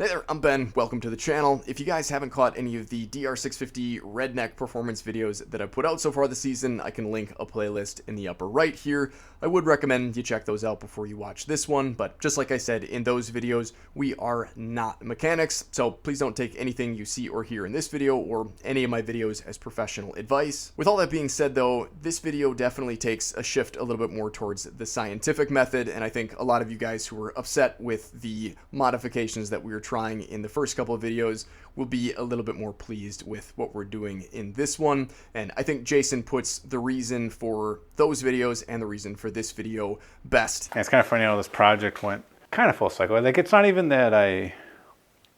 Hey there, I'm Ben. Welcome to the channel. If you guys haven't caught any of the DR650 Redneck performance videos that I've put out so far this season, I can link a playlist in the upper right here. I would recommend you check those out before you watch this one, but just like I said, in those videos, we are not mechanics, so please don't take anything you see or hear in this video or any of my videos as professional advice. With all that being said though, this video definitely takes a shift a little bit more towards the scientific method, and I think a lot of you guys who were upset with the modifications that we were trying in the first couple of videos will be a little bit more pleased with what we're doing in this one. And I think Jason puts the reason for those videos and the reason for this video best. And it's kind of funny how this project went kind of full cycle. Like, it's not even that I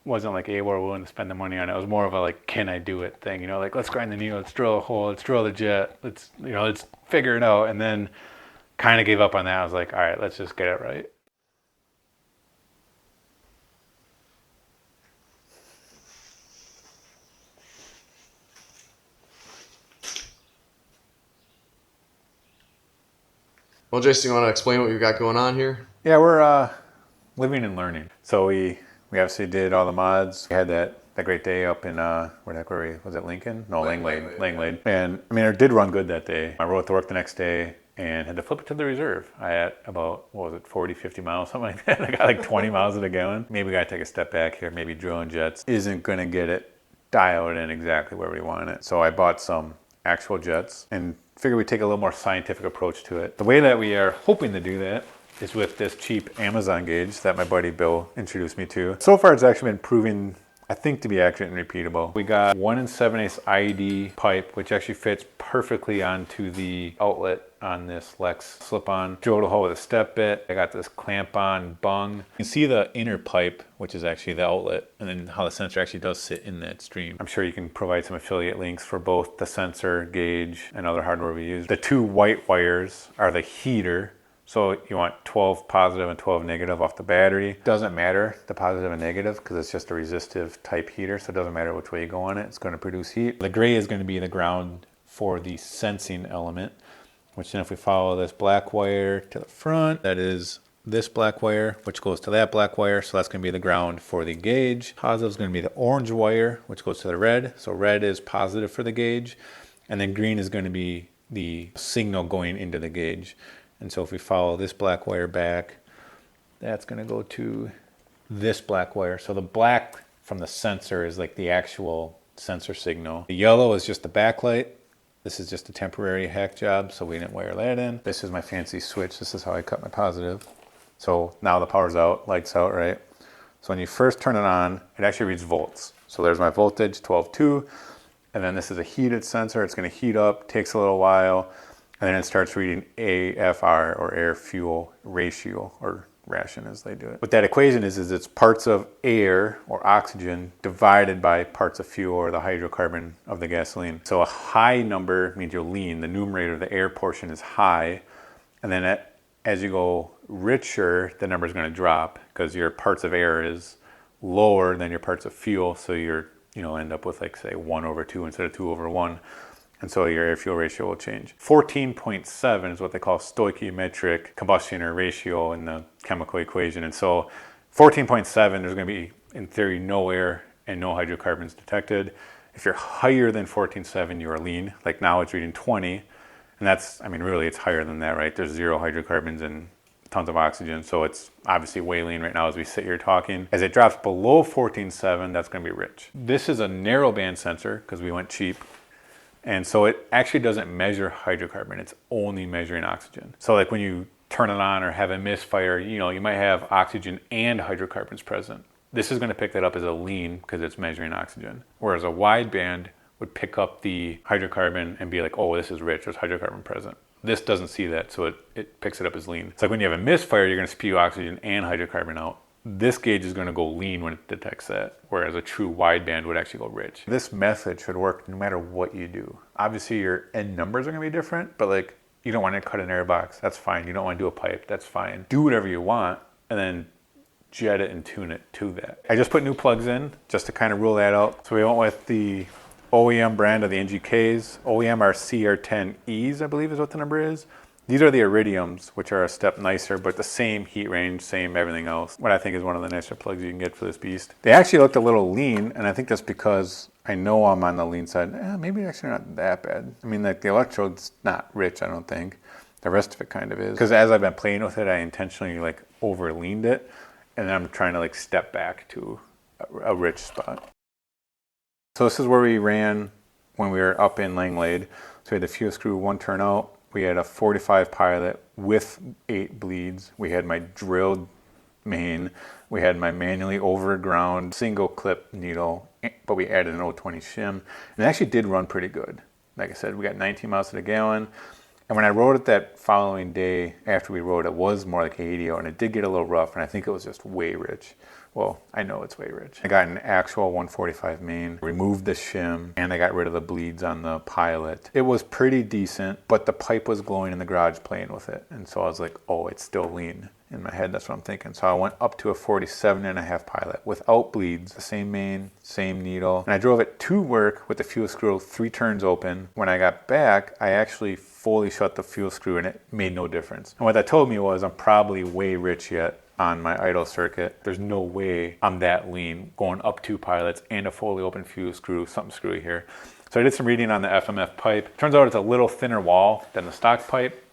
wasn't like able or willing to spend the money on it. It was more of a like, can I do it thing, you know, like let's grind the needle, let's drill a hole, let's drill the jet, let's figure it out. And then kind of gave up on that. I was like, all right, let's just get it right. Well, Jason, you want to explain what we've got going on here? Yeah, we're living and learning. So we obviously did all the mods. We had that great day up in was it Lincoln? No, Langlade. And I mean, it did run good that day. I rode to work the next day and had to flip it to the reserve. I had about, what was it, 40, 50 miles, something like that. I got like 20 miles to the gallon. Maybe we got to take a step back here. Maybe drilling jets isn't going to get it dialed in exactly where we want it. So I bought some actual jets and figured we'd take a little more scientific approach to it. The way that we are hoping to do that is with this cheap Amazon gauge that my buddy Bill introduced me to. So far it's actually been proven, I think, to be accurate and repeatable. We got 1 7/8 IED pipe, which actually fits perfectly onto the outlet on this Lex slip-on. Drilled a hole with a step bit. I got this clamp-on bung. You can see the inner pipe, which is actually the outlet, and then how the sensor actually does sit in that stream. I'm sure you can provide some affiliate links for both the sensor, gauge, and other hardware we use. The two white wires are the heater. So you want 12 positive and 12 negative off the battery. Doesn't matter the positive and negative because it's just a resistive type heater. So it doesn't matter which way you go on it. It's going to produce heat. The gray is going to be the ground for the sensing element, which then if we follow this black wire to the front, that is this black wire, which goes to that black wire. So that's going to be the ground for the gauge. Positive is going to be the orange wire, which goes to the red. So red is positive for the gauge. And then green is going to be the signal going into the gauge. And so if we follow this black wire back, that's going to go to this black wire. So the black from the sensor is like the actual sensor signal. The yellow is just the backlight. This is just a temporary hack job, so we didn't wire that in. This is my fancy switch. This is how I cut my positive. So now the power's out, lights out, right? So when you first turn it on, it actually reads volts. So there's my voltage, 12.2. And then this is a heated sensor. It's going to heat up, takes a little while. And then it starts reading AFR, or air fuel ratio, or ration as they do it. What that equation is it's parts of air or oxygen divided by parts of fuel or the hydrocarbon of the gasoline. So a high number means you're lean. The numerator, the air portion, is high. And then as you go richer, the number is going to drop because your parts of air is lower than your parts of fuel. So you're, end up with like say 1/2 instead of 2/1. And so your air-fuel ratio will change. 14.7 is what they call stoichiometric combustion or ratio in the chemical equation. And so 14.7, there's going to be, in theory, no air and no hydrocarbons detected. If you're higher than 14.7, you are lean. Like now it's reading 20. And that's, really it's higher than that, right? There's 0 hydrocarbons and tons of oxygen. So it's obviously way lean right now as we sit here talking. As it drops below 14.7, that's going to be rich. This is a narrow band sensor because we went cheap. And so it actually doesn't measure hydrocarbon. It's only measuring oxygen. So like when you turn it on or have a misfire, you might have oxygen and hydrocarbons present. This is going to pick that up as a lean because it's measuring oxygen. Whereas a wideband would pick up the hydrocarbon and be like, oh, this is rich, there's hydrocarbon present. This doesn't see that, so it picks it up as lean. It's like when you have a misfire, you're going to spew oxygen and hydrocarbon out. This gauge is going to go lean when it detects that, whereas a true wideband would actually go rich. This method should work no matter what you do. Obviously, your end numbers are going to be different, but like you don't want to cut an air box, that's fine. You don't want to do a pipe, that's fine. Do whatever you want, and then jet it and tune it to that. I just put new plugs in just to kind of rule that out. So we went with the OEM brand of the NGKs. OEM are CR10Es, I believe is what the number is. These are the iridiums, which are a step nicer, but the same heat range, same everything else. What I think is one of the nicer plugs you can get for this beast. They actually looked a little lean, and I think that's because I know I'm on the lean side. Maybe actually not that bad. I mean, like the electrode's not rich, I don't think. The rest of it kind of is. Because as I've been playing with it, I intentionally like over leaned it, and then I'm trying to like step back to a rich spot. So this is where we ran when we were up in Langlade. So we had the fuel screw 1 turnout. We had a 45 pilot with 8 bleeds. We had my drilled main. We had my manually overground single clip needle, but we added an 020 shim. And it actually did run pretty good. Like I said, we got 19 miles to the gallon. And when I rode it that following day after we rode, it was more like 80, and it did get a little rough, and I think it was just way rich. Well, I know it's way rich. I got an actual 145 main, removed the shim, and I got rid of the bleeds on the pilot. It was pretty decent, but the pipe was glowing in the garage playing with it. And so I was like, oh, it's still lean. In my head, that's what I'm thinking. So I went up to a 47.5 pilot without bleeds, the same main, same needle. And I drove it to work with the fuel screw 3 turns open. When I got back, I actually fully shut the fuel screw and it made no difference. And what that told me was I'm probably way rich yet on my idle circuit. There's no way I'm that lean going up 2 pilots and a fully open fuel screw, something screwy here. So I did some reading on the FMF pipe. Turns out it's a little thinner wall than the stock pipe.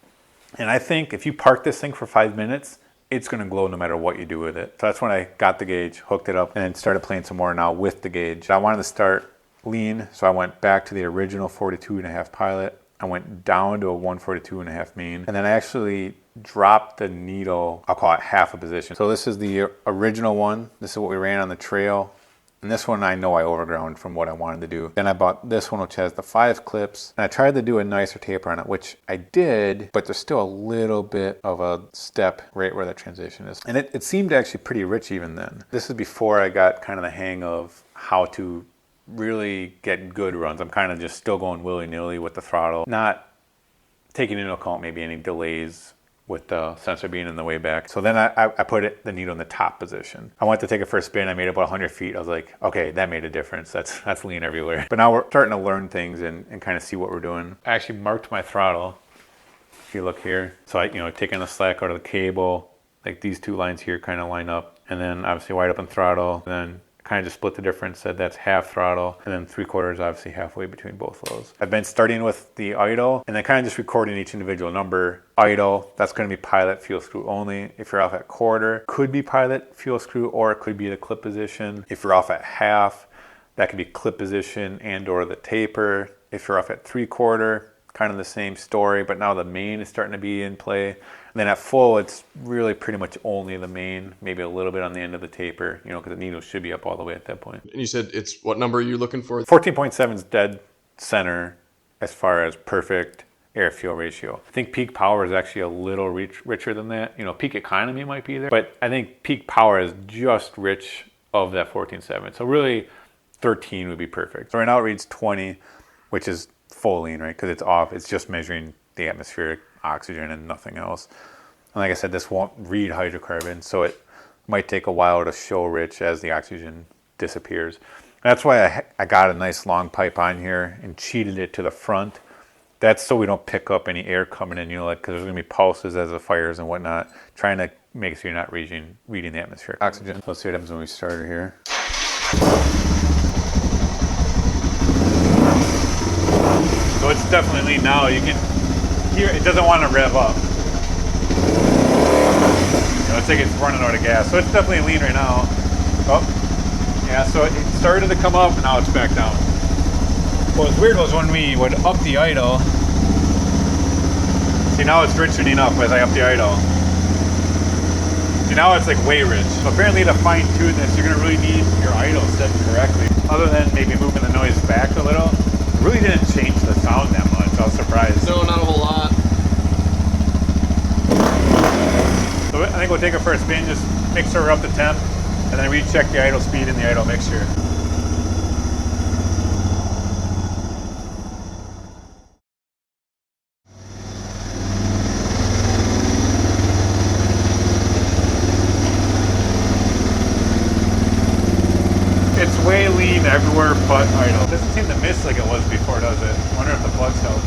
And I think if you park this thing for 5 minutes, it's going to glow no matter what you do with it. So that's when I got the gauge, hooked it up, and then started playing some more now with the gauge. I wanted to start lean, so I went back to the original 42.5 pilot. I went down to a 142.5 main, and then I actually dropped the needle, I'll call it half a position. So this is the original one. This is what we ran on the trail. And this one I know I overground from what I wanted to do. Then I bought this one, which has the 5 clips. And I tried to do a nicer taper on it, which I did, but there's still a little bit of a step right where that transition is. And it seemed actually pretty rich even then. This is before I got kind of the hang of how to really get good runs. I'm kind of just still going willy-nilly with the throttle, not taking into account maybe any delays with the sensor being in the way back. So then I put the needle in the top position. I went to take it for a spin. I made about 100 feet. I was like, okay, that made a difference. That's lean everywhere. But now we're starting to learn things and kind of see what we're doing. I actually marked my throttle, if you look here. So I, taking the slack out of the cable, like these 2 lines here kind of line up. And then obviously wide open throttle. And then kind of just split the difference, said that's half throttle, and then 3/4 obviously halfway between both of those. I've been starting with the idle and then kind of just recording each individual number. Idle, that's going to be pilot fuel screw only. If you're off at 1/4, could be pilot fuel screw, or it could be the clip position. If you're off at half, that could be clip position and or the taper. If you're off at 3/4, kind of the same story, but now the main is starting to be in play. And then at full, it's really pretty much only the main, maybe a little bit on the end of the taper, because the needle should be up all the way at that point. And you said it's, what number are you looking for? 14.7 is dead center as far as perfect air-fuel ratio. I think peak power is actually a little richer than that. Peak economy might be there, but I think peak power is just rich of that 14.7. So really 13 would be perfect. So right now it reads 20, which is full lean, right? Because it's off. It's just measuring the atmospheric oxygen and nothing else. And like I said, this won't read hydrocarbon, so it might take a while to show rich as the oxygen disappears. That's why I got a nice long pipe on here and cheated it to the front. That's so we don't pick up any air coming in, because there's going to be pulses as it fires and whatnot, trying to make sure you're not reading the atmospheric oxygen. Let's see what happens when we start it here. So it's definitely lean now. You can hear it doesn't want to rev up. It's like it's running out of gas. So it's definitely lean right now. Oh, yeah, so it started to come up and now it's back down. What was weird was when we would up the idle. See, now it's richening up as I up the idle. See, now it's like way rich. So apparently to fine tune this, you're gonna really need your idle set correctly. Other than maybe moving the noise back a little, it really didn't change the sound that much. I was surprised. No, not a whole lot. So I think we'll take it for a spin, just make sure we're up to temp, and then recheck the idle speed in the idle mixture. It's way lean everywhere but idle. It doesn't seem to miss like it was before, does it? I wonder if the plugs help.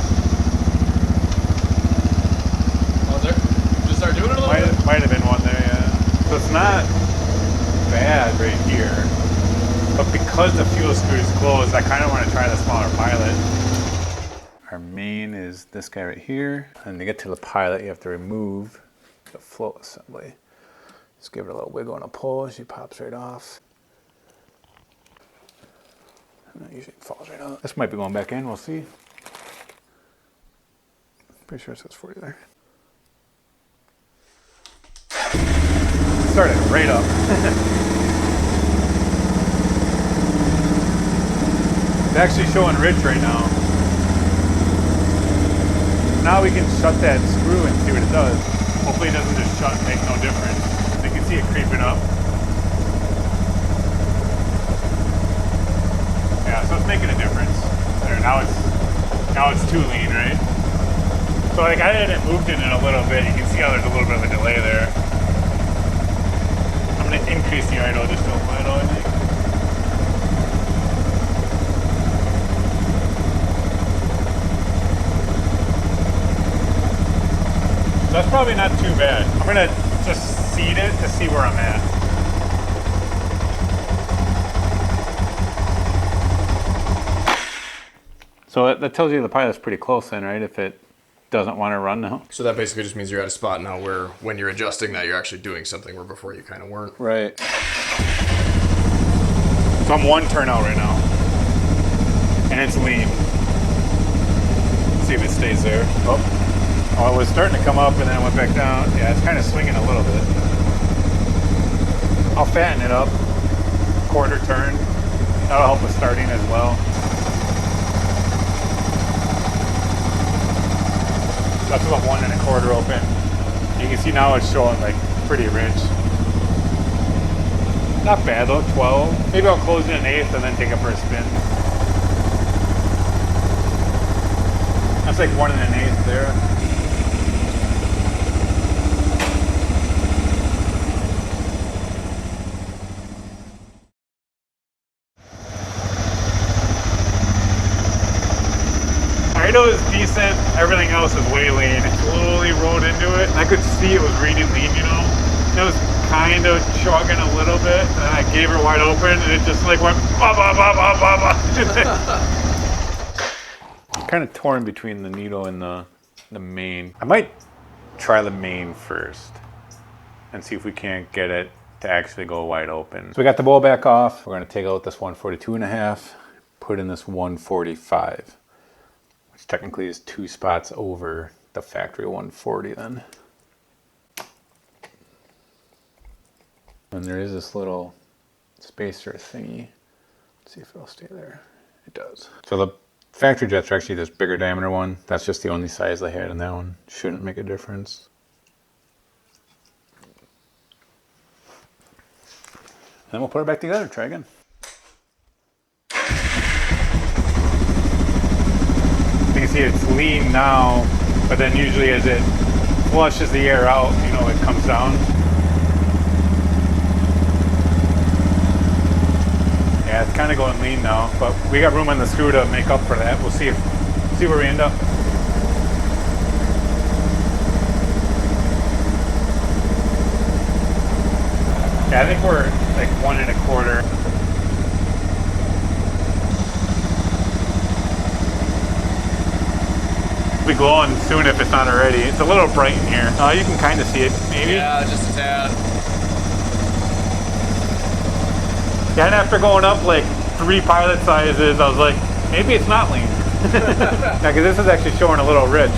doing it a little bit? Might have been one there, yeah. So it's not bad right here, but because the fuel screw is closed, I kind of want to try the smaller pilot. Our main is this guy right here, and to get to the pilot, you have to remove the float assembly. Just give it a little wiggle and a pull. She pops right off. And that usually falls right out. This might be going back in. We'll see. Pretty sure it says 40 there. Started right up. It's actually showing rich right now. Now we can shut that screw and see what it does. Hopefully it doesn't just shut and make no difference. You can see it creeping up. Yeah, so it's making a difference. There, now it's too lean, right? So like I had it moved in a little bit. You can see how there's a little bit of a delay there. I'm gonna increase the idle just a little, I think. That's probably not too bad. I'm gonna just seed it to see where I'm at. So that tells you the pilot's pretty close then, right? If it doesn't want to run now. So that basically just means you're at a spot now where when you're adjusting that, you're actually doing something where before you kind of weren't. Right. So I'm one turn out right now. And it's lean. Let's see if it stays there. Oh, it was starting to come up and then it went back down. Yeah, it's kind of swinging a little bit. I'll fatten it up. Quarter turn. That'll help with starting as well. That's about 1 1/4 open. You can see now it's showing like pretty rich. Not bad though, 12. Maybe I'll close it in 1/8 and then take it for a spin. That's like 1 1/8 there. Idle is decent, everything else is way lean. It slowly rolled into it. I could see it was reading lean, you know. It was kind of chugging a little bit, and then I gave her wide open, and it just like went ba ba ba ba ba ba. Kind of torn between the needle and the main. I might try the main first and see if we can't get it to actually go wide open. So we got the bowl back off. We're going to take out this 142.5, put in this 145. Technically is 2 spots over the factory 140 then. And there is this little spacer thingy. Let's see if it'll stay there. It does. So the factory jets are actually this bigger diameter one. That's just the only size they had, and that one shouldn't make a difference. And then we'll put it back together, try again. You can see it's lean now, but then usually as it flushes the air out, you know, it comes down. Yeah, it's kind of going lean now, but we got room on the screw to make up for that. We'll see where we end up. Yeah, I think we're like 1 1/4. Be glowing soon if it's not already. It's a little bright in here. You can kind of see it, maybe. Yeah, just a tad. Yeah, and after going up like 3 pilot sizes, I was like, maybe it's not lean. Yeah, because this is actually showing a little rich.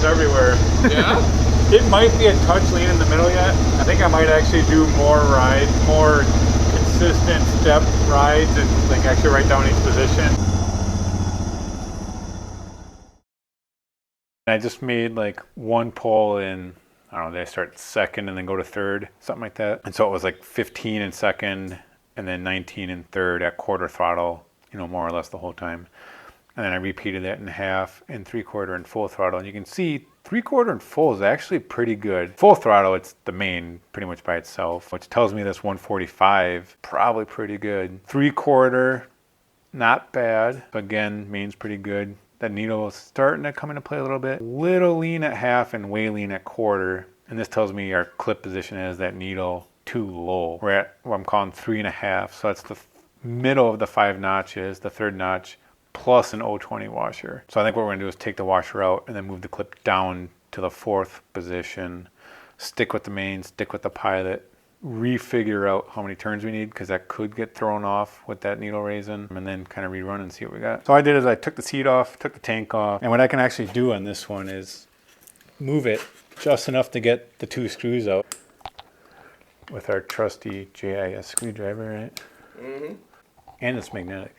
Everywhere. Yeah? It might be a touch lean in the middle yet. I think I might actually do more rides, more consistent step rides, and like actually write down each position. I just made like 1 pull in, I don't know, did I start second and then go to third, something like that. And so it was like 15 in second and then 19 in third at quarter throttle you know, more or less the whole time. And then I repeated that in half and 3/4 and full throttle. And you can see 3/4 and full is actually pretty good. Full throttle, it's the main pretty much by itself, which tells me this 145, probably pretty good. 3/4, not bad. Again, main's pretty good. That needle is starting to come into play a little bit. Little lean at half and way lean at 1/4. And this tells me our clip position is that needle too low. We're at what I'm calling 3.5. So that's the middle of the 5 notches, the 3rd notch, plus an 020 washer. So I think what we're gonna do is take the washer out and then move the clip down to the 4th position, stick with the main, stick with the pilot, refigure out how many turns we need, because that could get thrown off with that needle raising, and then kind of rerun and see what we got. So what I did is I took the seat off, took the tank off, and what I can actually do on this one is move it just enough to get the 2 screws out with our trusty JIS screwdriver, right? Mm-hmm. And it's magnetic.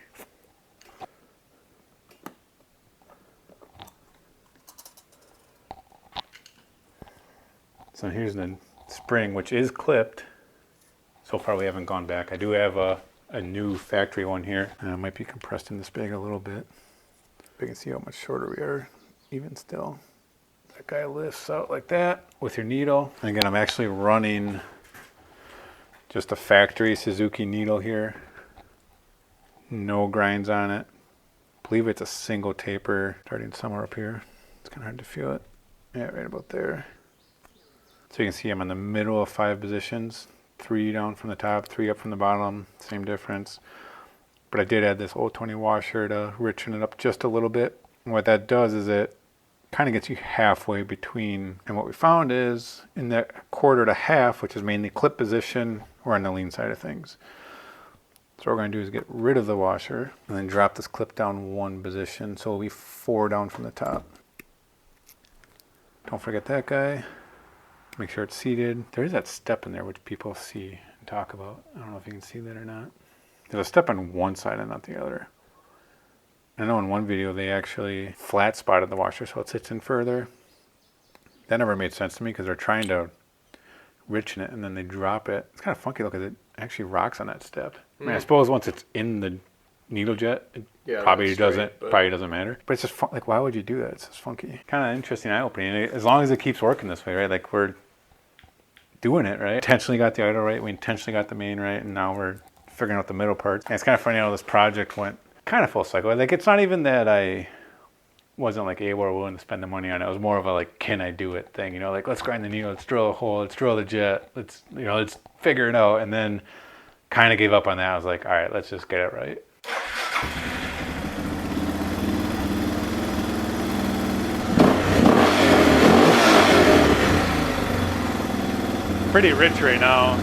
So here's the spring, which is clipped. So far we haven't gone back. I do have a new factory one here. It might be compressed in this bag a little bit. You can see how much shorter we are, even still. That guy lifts out like that with your needle. And again, I'm actually running just a factory Suzuki needle here. No grinds on it. I believe it's a single taper starting somewhere up here. It's kind of hard to feel it. Yeah, right about there. So you can see I'm in the middle of 5 positions, 3 down from the top, 3 up from the bottom, same difference. But I did add this 020 washer to richen it up just a little bit. And what that does is it kind of gets you halfway between. And what we found is in that 1/4 to half, which is mainly clip position, we're on the lean side of things. So what we're going to do is get rid of the washer and then drop this clip down 1 position. So it'll be 4 down from the top. Don't forget that guy. Make sure it's seated. There is that step in there which people see and talk about. I don't know if you can see that or not. There's a step on one side and not the other. I know in one video they actually flat spotted the washer so it sits in further. That never made sense to me because they're trying to richen it and then they drop it. It's kind of funky though because it actually rocks on that step. I mean, I suppose once it's in the needle jet, it probably doesn't matter. But it's just like, why would you do that? It's just funky. Kind of interesting, eye-opening. As long as it keeps working this way, right? Like we're doing it right. Intentionally got the idle right. We intentionally got the main right, and now we're figuring out the middle parts. And it's kind of funny how this project went kind of full cycle. Like it's not even that I wasn't like able or willing to spend the money on it. It was more of a like, can I do it thing? You know, like let's grind the needle, let's drill a hole, let's drill the jet, let's figure it out. And then kind of gave up on that. I was like, all right, let's just get it right. Pretty rich right now,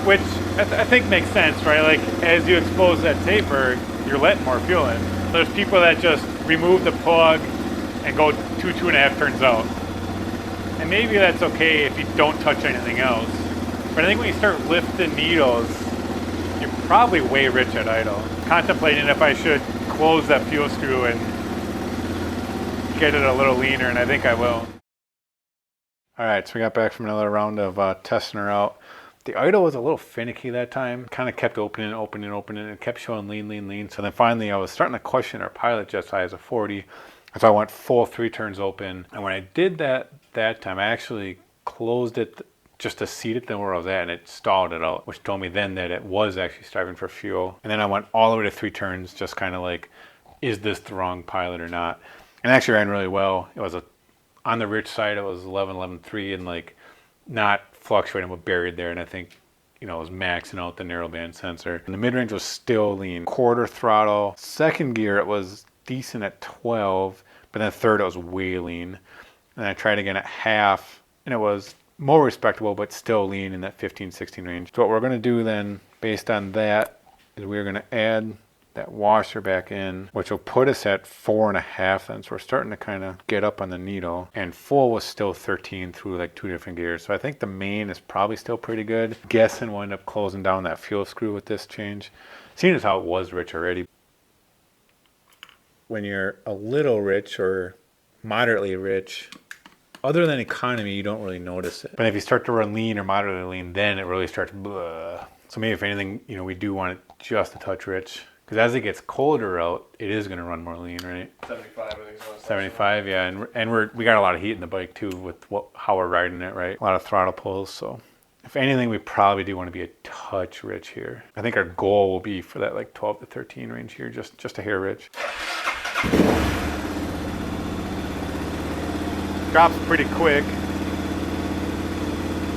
which I think makes sense, right? Like as you expose that taper, you're letting more fuel in. There's people that just remove the plug and go 2.5 turns out. And maybe that's okay if you don't touch anything else. But I think when you start lifting needles, you're probably way rich at idle. Contemplating if I should close that fuel screw and get it a little leaner, and I think I will. All right, so we got back from another round of testing her out. The idle was a little finicky that time. Kind of kept opening, and kept showing lean. So then finally I was starting to question our pilot jet size of 40. So I went full 3 turns open. And when I did that time, I actually closed it just to seat it than where I was at, and it stalled it out, which told me then that it was actually striving for fuel. And then I went all the way to 3 turns, just kind of like, is this the wrong pilot or not? And it actually ran really well. It was on the rich side, it was 11.3, and like not fluctuating but buried there. And I think, it was maxing out the narrowband sensor. And the mid-range was still lean. 1/4 throttle. 2nd gear, it was decent at 12, but then 3rd, it was way lean. And I tried again at half, and it was more respectable, but still lean in that 15-16 range. So what we're going to do then, based on that, is we're going to add that washer back in, which will put us at 4.5 then. So we're starting to kind of get up on the needle. And full was still 13 through like 2 different gears. So I think the main is probably still pretty good. Guessing we'll end up closing down that fuel screw with this change. Seeing as how it was rich already. When you're a little rich or moderately rich, other than economy, you don't really notice it. But if you start to run lean or moderately lean, then it really starts So maybe if anything, you know, we do want it just a touch rich. Because as it gets colder out, it is going to run more lean, right? 75, I think so. 75, yeah. And we got a lot of heat in the bike too with how we're riding it, right? A lot of throttle pulls. So if anything, we probably do want to be a touch rich here. I think our goal will be for that like 12 to 13 range here, just a hair rich. Drops pretty quick.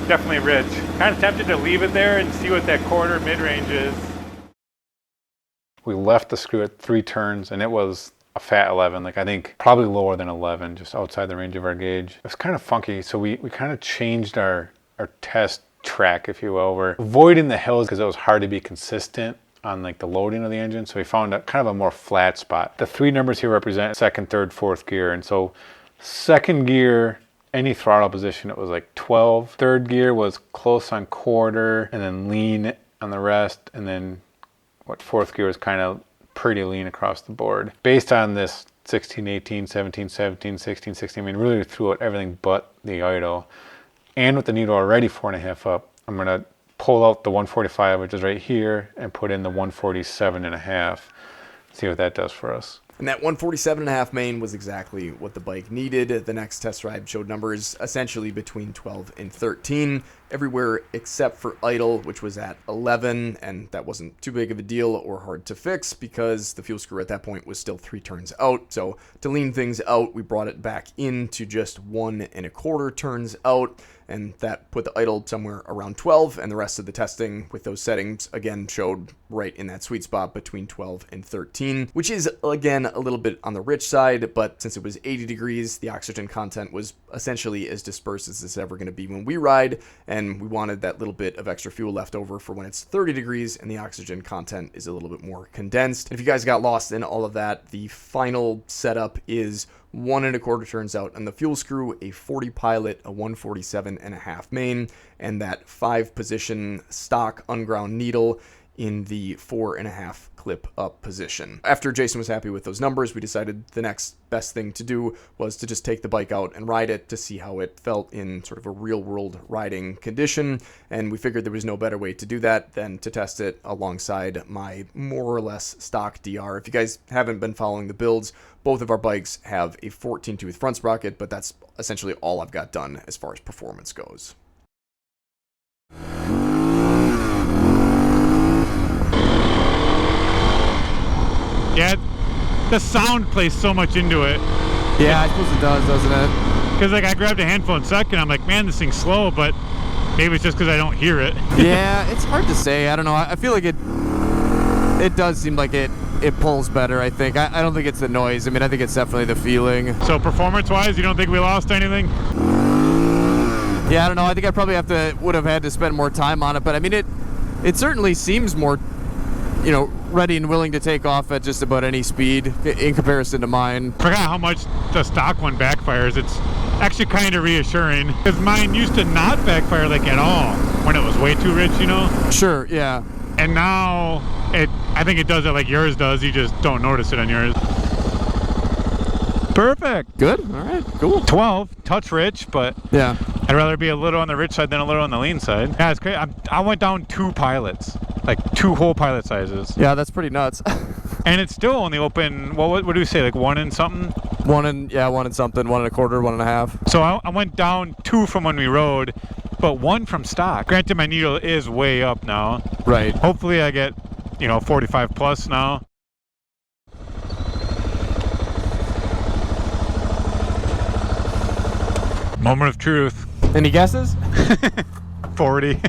Definitely rich. Kind of tempted to leave it there and see what that quarter mid-range is. We left the screw at 3 turns and it was a fat 11, like I think probably lower than 11, just outside the range of our gauge. It was kind of funky, so we kind of changed our test track, if you will. We're avoiding the hills because it was hard to be consistent on like the loading of the engine, so we found a kind of a more flat spot. The 3 numbers here represent second, third, fourth gear, and so second gear, any throttle position, it was like 12. Third gear was close on quarter, and then lean on the rest, and then fourth gear was kind of pretty lean across the board. Based on this 16, 18, 17, 17, 16, 16, I mean, really threw out everything but the idle. And with the needle already 4.5 up, I'm gonna pull out the 145, which is right here, and put in the 147.5. See what that does for us. And that 147.5 main was exactly what the bike needed. The next test ride showed numbers essentially between 12 and 13, everywhere except for idle, which was at 11, and that wasn't too big of a deal or hard to fix because the fuel screw at that point was still 3 turns out. So to lean things out, we brought it back into just 1 1/4 turns out, and that put the idle somewhere around 12, and the rest of the testing with those settings again showed right in that sweet spot between 12 and 13, which is again a little bit on the rich side, but since it was 80 degrees, the oxygen content was essentially as dispersed as it's ever going to be when we ride, and we wanted that little bit of extra fuel left over for when it's 30 degrees and the oxygen content is a little bit more condensed. If you guys got lost in all of that, the final setup is 1 1/4 turns out on the fuel screw, a 40 pilot, a 147.5 main, and that 5-position stock unground needle in the 4.5 clip up position. After Jason was happy with those numbers, we decided the next best thing to do was to just take the bike out and ride it to see how it felt in sort of a real world riding condition. And we figured there was no better way to do that than to test it alongside my more or less stock DR. If you guys haven't been following the builds, both of our bikes have a 14-tooth front sprocket, but that's essentially all I've got done as far as performance goes. Yeah, the sound plays so much into it. Yeah, I suppose it does, doesn't it? Because like I grabbed a handful in second, I'm like, man, this thing's slow, but maybe it's just because I don't hear it. Yeah, it's hard to say. I don't know. I feel like it does seem like it pulls better, I think. I don't think it's the noise. I mean, I think it's definitely the feeling. So performance-wise, you don't think we lost anything? Yeah, I don't know. I think I probably would have had to spend more time on it, but I mean, it certainly seems more, you know, ready and willing to take off at just about any speed in comparison to mine. Forgot how much the stock one backfires. It's actually kind of reassuring because mine used to not backfire like at all when it was way too rich, you know? Sure, yeah. And now I think it does it like yours does. You just don't notice it on yours. Perfect. Good. All right. Cool. 12, touch rich, but yeah, I'd rather be a little on the rich side than a little on the lean side. Yeah, it's great. I went down 2 pilots, like 2 whole pilot sizes. Yeah, that's pretty nuts. And it's still only open, well, what do we say, like 1 and something? 1 and something, 1 1/4, 1.5. So I went down 2 from when we rode, but 1 from stock. Granted, my needle is way up now. Right. Hopefully I get, 45 plus now. Moment of truth. Any guesses? 40.